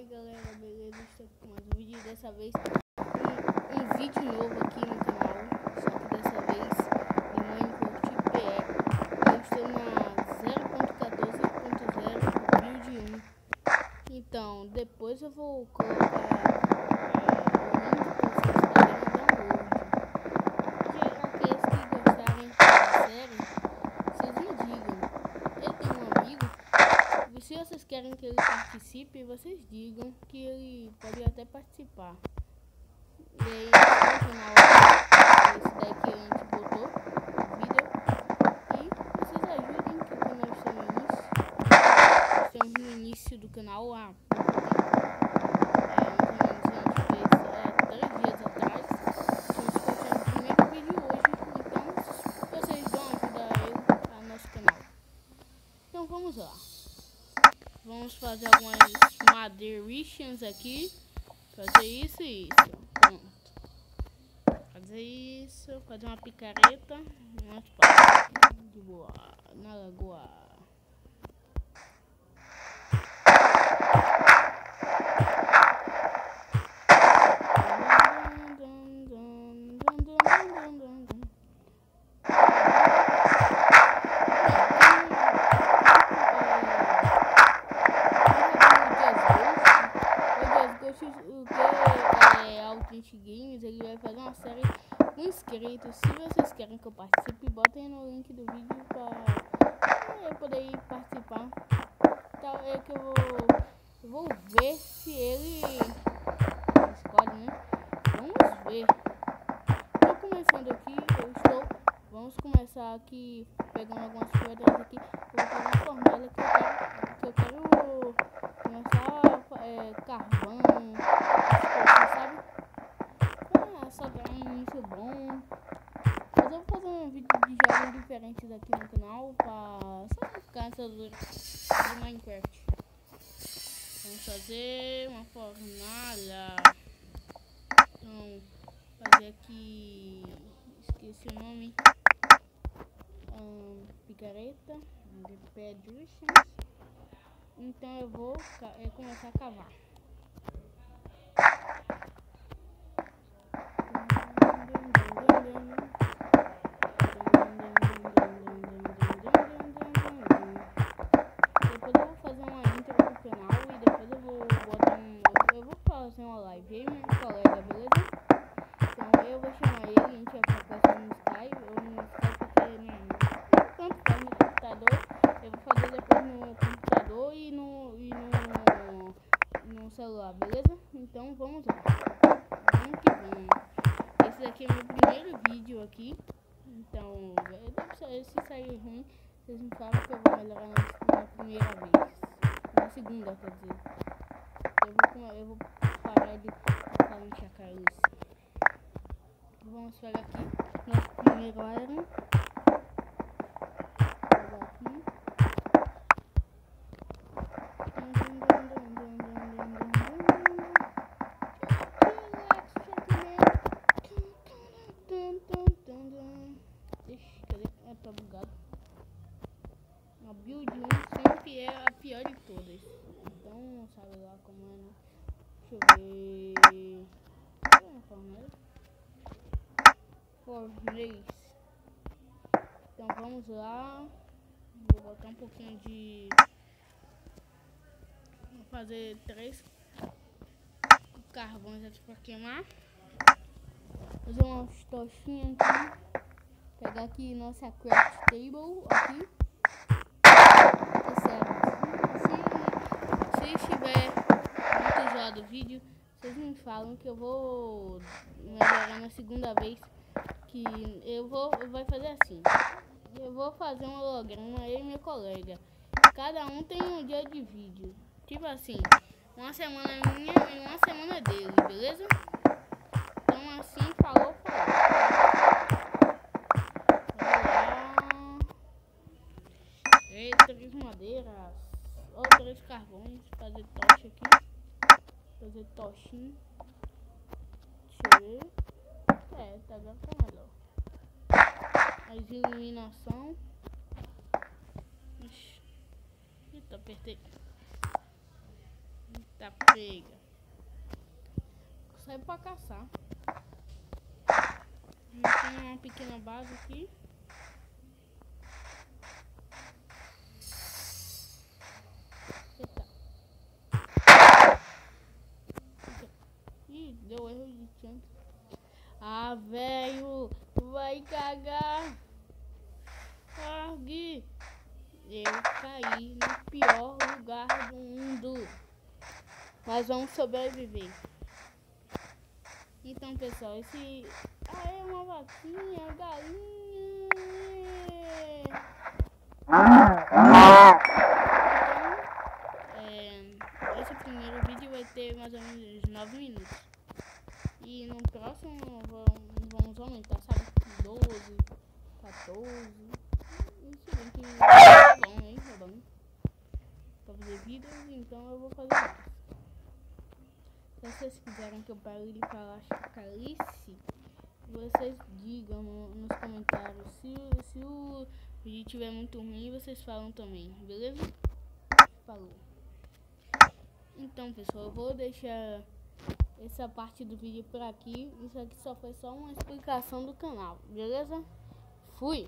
aí galera, beleza? Estou aqui com mais um vídeo, dessa vez um vídeo novo aqui no canal, só que dessa vez em Minecraft PE. Eu estou na 0.14.0 build 1. Então, depois eu vou colocar o link para vocês fazerem o download. E aqueles que gostarem da série, vocês me digam. Eu tenho um amigo. Se vocês querem que ele participe, vocês digam que ele pode até participar. E aí, no canal, esse daí que a gente botou no vídeo. E vocês ajudem, que como nós estamos no início do canal há pouco tempo. A gente fez 3 dias atrás. Estamos postando o primeiro vídeo hoje. Então, vocês dão ajuda a ele, a nosso canal. Então, vamos lá. Vamos fazer algumas madeirinhas aqui. Fazer isso e isso. Pronto. Fazer isso. Fazer uma picareta. De boa. Na lagoa. Games, ele vai fazer uma série com inscritos. Se vocês querem que eu participe, botem no link do vídeo para eu poder participar. Então é que eu vou ver se ele escolhe, né? Vamos ver. Estou começando aqui, vamos começar aqui pegando algumas pedras aqui. Vou fazer uma fornalha que eu quero começar carvão, sabe? Só dá um início bom. Mas eu vou fazer um vídeo de jogos diferentes aqui no canal para só ficar nessa de Minecraft. Vamos fazer uma fornalha. Então, fazer aqui, esqueci o nome, picareta de pedras. Então eu vou começar a cavar. Depois eu vou fazer uma intro pro canal e depois eu vou botar eu vou fazer uma live aí, meu colega, beleza? Então eu vou chamar ele, a gente vai ficar no Skype, ou no Skype porque tanto faz no computador. Eu vou fazer depois no computador e no celular, beleza? Então vamos lá. Vamos que vamos. Esse daqui é meu primeiro vídeo aqui. Então, se sair ruim, vocês me falam que eu vou melhorar na primeira vez. Na segunda, quer dizer. Eu vou parar de ficar no chacaruz. Vamos pegar aqui nosso primeiro iron. Pegar aqui. Tá bugado. A build 1 sempre é a pior de todas. Então, sabe lá como é, né? Deixa eu ver. Fornês. Então vamos lá. Vou botar um pouquinho de. Vou fazer 3 carvões aqui para queimar. Fazer umas tochinhas aqui. Pegar aqui nossa craft table aqui. Tá certo. Se estiver muito zoado o vídeo, vocês me falam que eu vou melhorar na segunda vez. Que vai fazer assim. Eu vou fazer um holograma, eu e meu colega. Cada um tem um dia de vídeo. Tipo assim, uma semana minha e uma semana dele, beleza? Então assim, falou. 3 madeiras, ou 3 carvões, fazer tocha aqui, fazer tochinho. Deixa eu ver. Tá agora tá melhor. As iluminação. Eita, apertei. Eita, pega. Sai pra caçar. Tem uma pequena base aqui. Eita. Ih, deu erro de chance. Ah, velho, vai cagar. Ah, Gui, eu caí no pior lugar do mundo. Mas vamos sobreviver. Então, pessoal, esse... Ah, é uma vaquinha, galinha. Então, esse primeiro vídeo vai ter mais ou menos 9 minutos. E no próximo vamos aumentar, sabe? 12, 14. Isso bem que é bom, hein? É bom. Pra fazer vídeos, então eu vou fazer mais. Se vocês quiserem que eu pare de falar chacalice, vocês digam nos comentários. Se o vídeo estiver muito ruim, vocês falam também, beleza? Falou. Então, pessoal, eu vou deixar essa parte do vídeo por aqui. Isso aqui só foi só uma explicação do canal, beleza? Fui!